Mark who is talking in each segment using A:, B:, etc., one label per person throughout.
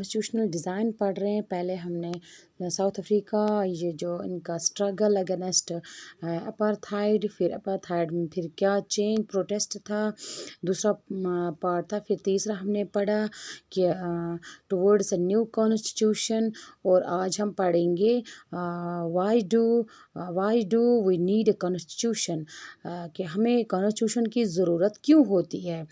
A: Constitutional design पढ़ रहे हैं। पहले हमने साउथ अफ्रीका ये जो इनका स्ट्रगल अगेंस्ट अपार्थाइड, फिर अपार्थाइड में फिर क्या चेंज प्रोटेस्ट था, दूसरा पार्ट था। फिर तीसरा हमने पढ़ा कि टुवर्ड्स अ न्यू कॉन्स्टिट्यूशन। और आज हम पढ़ेंगे why do we need a constitution, कि हमें कॉन्स्टिट्यूशन की ज़रूरत क्यों होती है।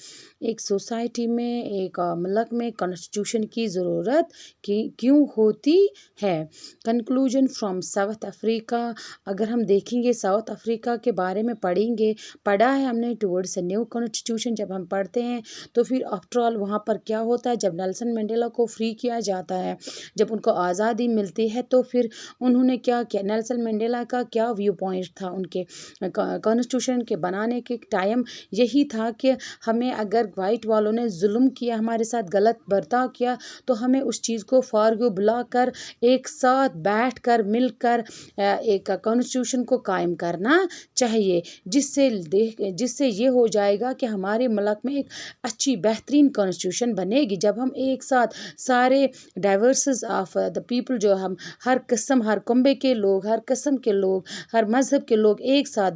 A: एक सोसाइटी में, एक मुल्क में कॉन्स्टिट्यूशन की ज़रूरत क्यों होती है। Conclusion from south Africa. अगर हम देखेंगे साउथ अफ्रीका के बारे में पढ़ा है हमने टुवर्ड्स अ न्यू कॉन्स्टिट्यूशन। जब हम पढ़ते हैं तो फिर आफ्टर ऑल वहाँ पर क्या होता है, जब नेल्सन मंडेला को फ्री किया जाता है, जब उनको आज़ादी मिलती है, तो फिर उन्होंने क्या किया, नेल्सन मंडेला का क्या व्यू पॉइंट था उनके कॉन्स्टिट्यूशन के बनाने के टाइम, यही था कि हमें अगर वाइट वालों ने जुल्म किया, हमारे साथ गलत बर्ताव किया, तो हमें उस चीज़ को फारगू बुलाकर एक साथ बैठकर मिलकर एक कॉन्स्टिट्यूशन को कायम करना चाहिए, जिससे ये हो जाएगा कि हमारे मुल्क में एक अच्छी बेहतरीन कॉन्स्टिट्यूशन बनेगी। जब हम एक साथ सारे डाइवर्सिस ऑफ द पीपल, जो हम हर किस्म, हर कुंबे के लोग, हर किस्म के लोग, हर मज़हब के लोग एक साथ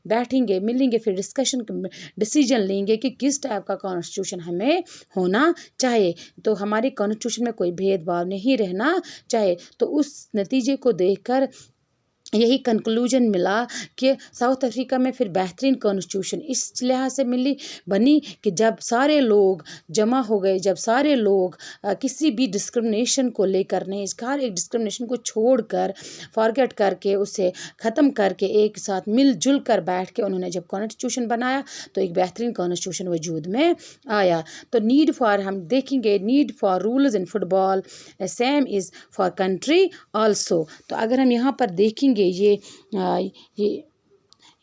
A: बैठेंगे, मिलेंगे, फिर डिसीजन लेंगे कि किस टाइप का कॉन्स्टिट्यूशन हमें होना चाहिए। तो हमारे कॉन्स्टिट्यूशन में कोई भेदभाव नहीं रहना चाहिए। तो उस नतीजे को देखकर यही कंक्लूजन मिला कि साउथ अफ्रीका में फिर बेहतरीन कॉन्स्टिट्यूशन इस लिहाज से बनी कि जब सारे लोग जमा हो गए, जब सारे लोग किसी भी डिस्क्रिमिनेशन को लेकर नहीं, हर एक डिस्क्रिमिनेशन को छोड़कर, फॉरगेट करके, उसे ख़त्म करके एक साथ मिलजुल कर बैठ के उन्होंने जब कॉन्स्टिट्यूशन बनाया तो एक बेहतरीन कॉन्स्टिट्यूशन वजूद में आया। तो हम देखेंगे need for rules in football same is for country also. तो अगर हम यहाँ पर देखेंगे ये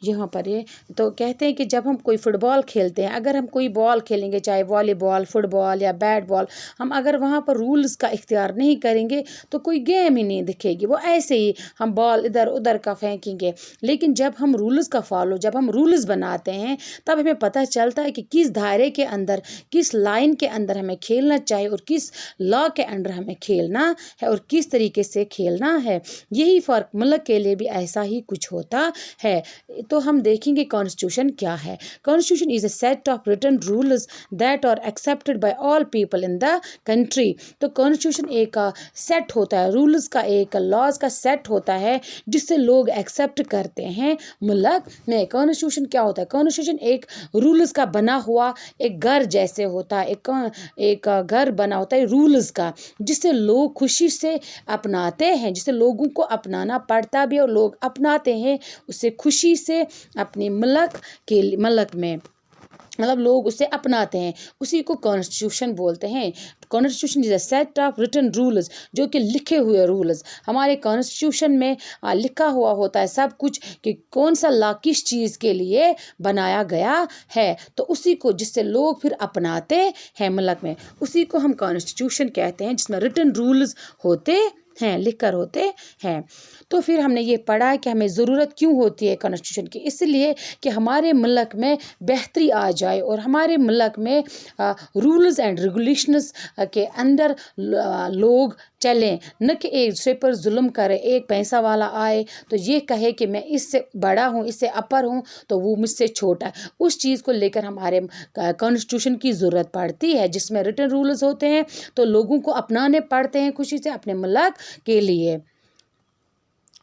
A: यहाँ पर ये तो कहते हैं कि जब हम कोई फ़ुटबॉल खेलते हैं, अगर हम कोई बॉल खेलेंगे, चाहे वॉलीबॉल, फुटबॉल या बैट बॉल, हम अगर वहाँ पर रूल्स का इख्तियार नहीं करेंगे तो कोई गेम ही नहीं दिखेगी, वो ऐसे ही हम बॉल इधर उधर का फेंकेंगे। लेकिन जब हम रूल्स बनाते हैं, तब हमें पता चलता है कि किस दायरे के अंदर, किस लाइन के अंदर हमें खेलना चाहिए और किस लॉ के अंडर हमें खेलना है और किस तरीके से खेलना है। यही फ़र्क मुल्क के लिए भी ऐसा ही कुछ होता है। तो हम देखेंगे कॉन्स्टिट्यूशन क्या है। Constitution is a set of written rules that are accepted by all people in the country. तो कॉन्स्टिट्यूशन एक सेट होता है, रूल्स का एक लॉज का सेट होता है जिससे लोग एक्सेप्ट करते हैं मुल्क में। कॉन्स्टिट्यूशन क्या होता है? कॉन्स्टिट्यूशन एक रूल्स का बना हुआ एक घर जैसे होता है, एक घर बना होता है रूल्स का, जिससे लोग खुशी से अपनाते हैं, जिससे लोगों को अपनाना पड़ता भी और लोग अपनाते हैं उससे खुशी से अपने मुल्क में, मतलब लोग उसे अपनाते हैं, उसी को कॉन्स्टिट्यूशन बोलते हैं। Constitution is a set of written rules, जो कि लिखे हुए रूल्स। हमारे कॉन्स्टिट्यूशन में लिखा हुआ होता है सब कुछ कि कौन सा लॉ किस चीज़ के लिए बनाया गया है, तो उसी को जिससे लोग फिर अपनाते हैं मुल्क में, उसी को हम कॉन्स्टिट्यूशन कहते हैं, जिसमें रिटन रूल्स होते हैं, लिखकर होते हैं। तो फिर हमने ये पढ़ा कि हमें ज़रूरत क्यों होती है कॉन्स्टिट्यूशन की, इसलिए कि हमारे मुल्क में बेहतरी आ जाए और हमारे मुल्क में रूल्स एंड रेगुलेशंस के अंदर लोग चलें, न कि एक दूसरे पर जुल्म करे। एक पैसा वाला आए तो ये कहे कि मैं इससे बड़ा हूँ, इससे अपर हूँ, तो वो मुझसे छोटा है। उस चीज़ को लेकर हमारे कॉन्स्टिट्यूशन की ज़रूरत पड़ती है, जिसमें रिटन रूल्स होते हैं, तो लोगों को अपनाने पड़ते हैं खुशी से अपने मुल्क के लिए।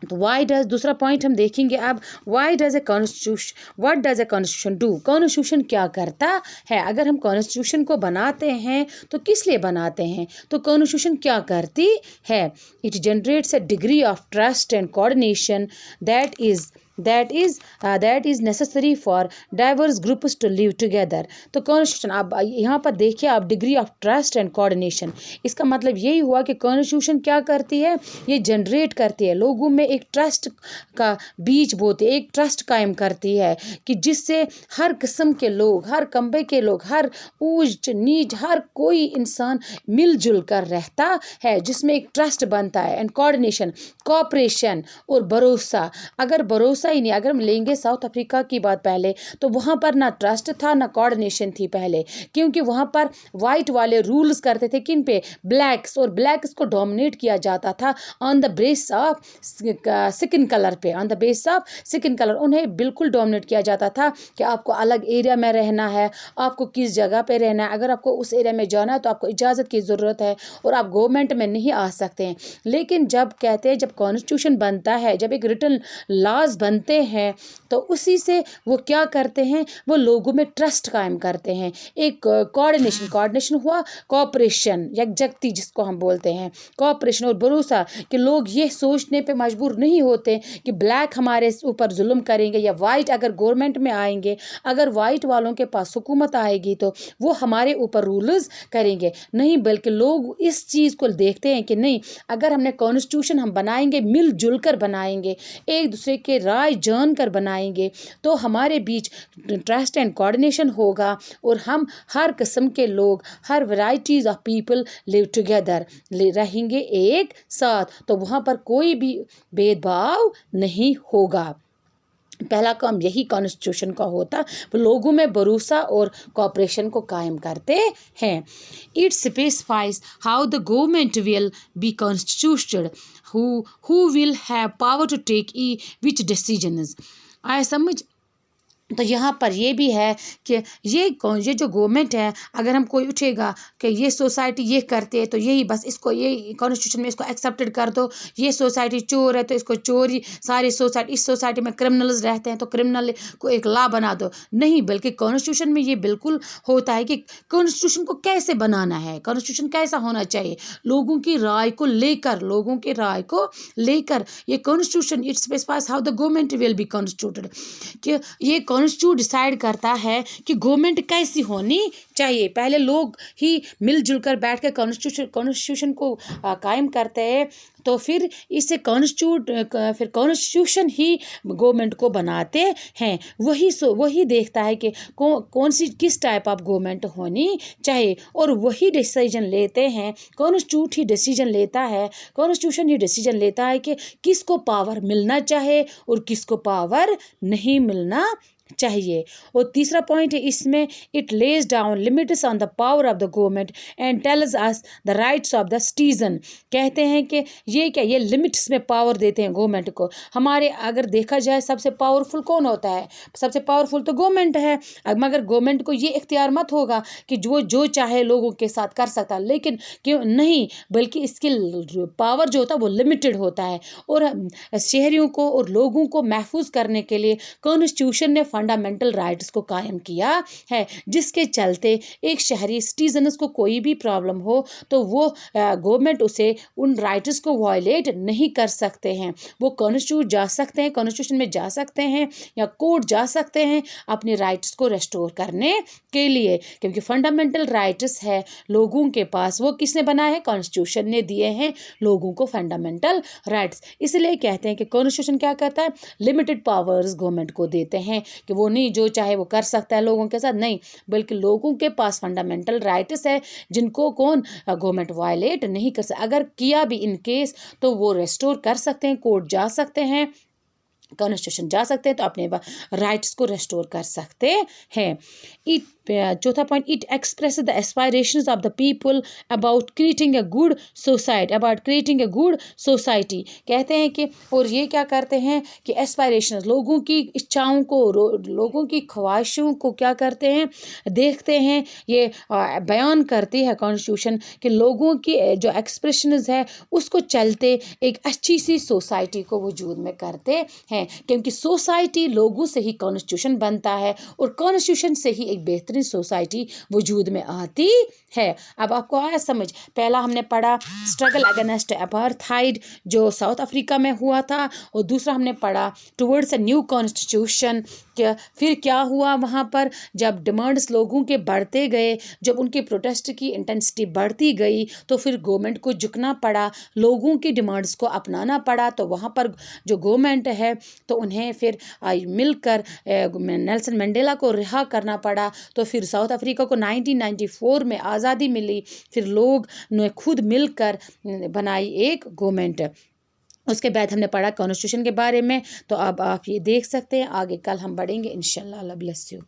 A: तो दूसरा पॉइंट हम देखेंगे अब, what does a constitution do. Constitution क्या करता है? अगर हम कॉन्स्टिट्यूशन को बनाते हैं तो किस लिए बनाते हैं? तो कॉन्स्टिट्यूशन क्या करती है? It generates a degree of trust and coordination that is necessary for diverse groups to live together। तो कॉन्स्टिट्यूशन, आप यहाँ पर देखिए, आप degree of trust and coordination, इसका मतलब यही हुआ कि कॉन्स्टिट्यूशन क्या करती है, ये जनरेट करती है लोगों में एक ट्रस्ट का बीज बोते, एक ट्रस्ट कायम करती है कि जिससे हर किस्म के लोग, हर कम्बे के लोग, हर ऊंच नीच, हर कोई इंसान मिलजुल कर रहता है, जिसमें एक ट्रस्ट बनता है एंड कोऑर्डिनेशन, कोऑपरेशन और भरोसा। अगर भरोसा भरोसा ही नहीं। अगर हम लेंगे साउथ अफ्रीका की बात पहले, तो वहाँ पर ना ट्रस्ट था ना कोऑर्डिनेशन थी पहले, क्योंकि वहाँ पर वाइट वाले रूल्स करते थे किन पे, ब्लैक्स, और ब्लैक्स को डोमिनेट किया जाता था on the base of skin colour पे, on the base of skin colour. उन्हें बिल्कुल डोमिनेट किया जाता था कि आपको अलग एरिया में रहना है, आपको किस जगह पे रहना है, अगर आपको उस एरिया में जाना है तो आपको इजाज़त की ज़रूरत है और आप गवर्नमेंट में नहीं आ सकते हैं। लेकिन जब कहते हैं, जब कॉन्स्टिट्यूशन बनता है, जब एक रिटन लॉज बनते हैं, तो उसी से वो क्या करते हैं, वो लोगों में ट्रस्ट कायम करते हैं। एक कोऑर्डिनेशन हुआ, कोऑपरेशन, यकजहती जिसको हम बोलते हैं, कोऑपरेशन और भरोसा, कि लोग ये सोचने पे मजबूर नहीं होते कि ब्लैक हमारे ऊपर जुल्म करेंगे या वाइट अगर गवर्नमेंट में आएंगे, अगर वाइट वालों के पास हुकूमत आएगी तो वो हमारे ऊपर रूल्स करेंगे। नहीं, बल्कि लोग इस चीज़ को देखते हैं कि नहीं, अगर हमने कॉन्स्टिट्यूशन हम बनाएंगे, मिलजुल कर बनाएंगे, एक दूसरे के राय जान कर बनाएंगे, तो हमारे बीच ट्रस्ट एंड कोऑर्डिनेशन होगा और हम हर किस्म के लोग, हर varieties of people live together, रहेंगे एक साथ, तो वहाँ पर कोई भी भेदभाव नहीं होगा। पहला काम यही कॉन्स्टिट्यूशन का होता, वो लोगों में भरोसा और कोऑपरेशन को कायम करते हैं। It specifies how the government will be constituted, who will have power to take which decisions. आया समझ? तो यहाँ पर ये भी है कि ये जो गवर्नमेंट है, अगर हम कोई उठेगा कि ये सोसाइटी ये करते हैं तो यही बस इसको, ये कॉन्स्टिट्यूशन में इसको एक्सेप्टेड कर दो, ये सोसाइटी चोर है तो इसको चोरी, सारी सोसाइटी, इस सोसाइटी में क्रिमिनल्स रहते हैं तो क्रिमिनल को एक लॉ बना दो, नहीं, बल्कि कॉन्स्टिट्यूशन में ये बिल्कुल होता है कि कॉन्स्टिट्यूशन को कैसे बनाना है, कॉन्स्टिट्यूशन कैसा होना चाहिए, लोगों की राय को लेकर, लोगों की राय को लेकर ये constitution, it specifies how the government will be constituted, कि ये कॉन्स्टिट्यूट डिसाइड करता है कि गवर्नमेंट कैसी होनी चाहिए। पहले लोग ही मिलजुल कर बैठ कर कॉन्स्टिट्यूशन को कायम करते हैं, तो फिर इससे फिर कॉन्स्टिट्यूशन ही गवर्नमेंट को बनाते हैं। वही देखता है कि कौन सी, किस टाइप ऑफ गवर्नमेंट होनी चाहिए, और वही डिसीजन लेते हैं, कॉन्स्टिट्यूट ही डिसीजन लेता है, कॉन्स्टिट्यूशन ही डिसीजन लेता है कि किसको पावर मिलना चाहिए और किसको पावर नहीं मिलना चाहिए। और तीसरा पॉइंट है इसमें, it lays down limits on the power of the government and tells us the rights of the citizen. कहते हैं कि ये क्या, ये लिमिट्स में पावर देते हैं गवर्नमेंट को। हमारे अगर देखा जाए सबसे पावरफुल कौन होता है, सबसे पावरफुल तो गवर्नमेंट है, मगर गवर्नमेंट को ये इख्तियार मत होगा कि जो चाहे लोगों के साथ कर सकता, लेकिन क्यों नहीं, बल्कि इसकी पावर जो होता है वो लिमिटेड होता है। और शहरियों को और लोगों को महफूज करने के लिए कॉन्स्टिट्यूशन ने फंडामेंटल राइट्स को कायम किया है, जिसके चलते एक शहरी सिटीजन्स को कोई भी प्रॉब्लम हो तो वो गवर्नमेंट उसे उन राइट्स को वायलेट नहीं कर सकते हैं। वो कॉन्स्टिट्यूट जा सकते हैं, कॉन्स्टिट्यूशन में जा सकते हैं या कोर्ट जा सकते हैं अपने राइट्स को रेस्टोर करने के लिए, क्योंकि फंडामेंटल राइट्स है लोगों के पास, वो किसने बनाए हैं, कॉन्स्टिट्यूशन ने दिए हैं लोगों को फंडामेंटल राइट्स। इसलिए कहते हैं कि कॉन्स्टिट्यूशन क्या कहता है, लिमिटेड पावर्स गवर्नमेंट को देते हैं कि वो नहीं जो चाहे वो कर सकता है लोगों के साथ, नहीं, बल्कि लोगों के पास फंडामेंटल राइट्स है जिनको कौन गवर्नमेंट वायलेट नहीं कर सकता। अगर किया भी इन केस तो वो रेस्टोर कर सकते हैं, कोर्ट जा सकते हैं, कॉन्स्टिट्यूशन जा सकते हैं, तो अपने राइट्स को रेस्टोर कर सकते हैं। चौथा point, it express the aspirations of the people about creating a good society, कहते हैं कि, और ये क्या करते हैं कि एस्पायरेशंस, लोगों की इच्छाओं को, लोगों की ख्वाहिशों को क्या करते हैं, देखते हैं, ये बयान करती है कॉन्स्टिट्यूशन कि लोगों की जो एक्सप्रेशंस है उसको चलते एक अच्छी सी सोसाइटी को वजूद में करते हैं, क्योंकि सोसाइटी लोगों से ही कॉन्स्टिट्यूशन बनता है और कॉन्स्टिट्यूशन से ही एक बेहतरीन सोसाइटी वजूद में आती है। अब आपको आया समझ, पहला हमने पढ़ा स्ट्रगल अगेंस्ट अपार्थाइड जो साउथ अफ्रीका में हुआ था, और दूसरा हमने पढ़ा टुवर्ड्स अ न्यू कॉन्स्टिट्यूशन, फिर क्या हुआ वहाँ पर, जब डिमांड्स लोगों के बढ़ते गए, जब उनके प्रोटेस्ट की इंटेंसिटी बढ़ती गई, तो फिर गवर्नमेंट को झुकना पड़ा, लोगों की डिमांड्स को अपनाना पड़ा। तो वहाँ पर जो गवर्नमेंट है तो उन्हें फिर मिलकर नेल्सन मंडेला को रिहा करना पड़ा। तो फिर साउथ अफ्रीका को 1994 में आज़ादी मिली, फिर लोग ने खुद मिलकर बनाई एक गवर्नमेंट। उसके बाद हमने पढ़ा कॉन्स्टिट्यूशन के बारे में। तो अब आप ये देख सकते हैं, आगे कल हम बढ़ेंगे इंशाल्लाह। अल्लाह ब्लेस यू।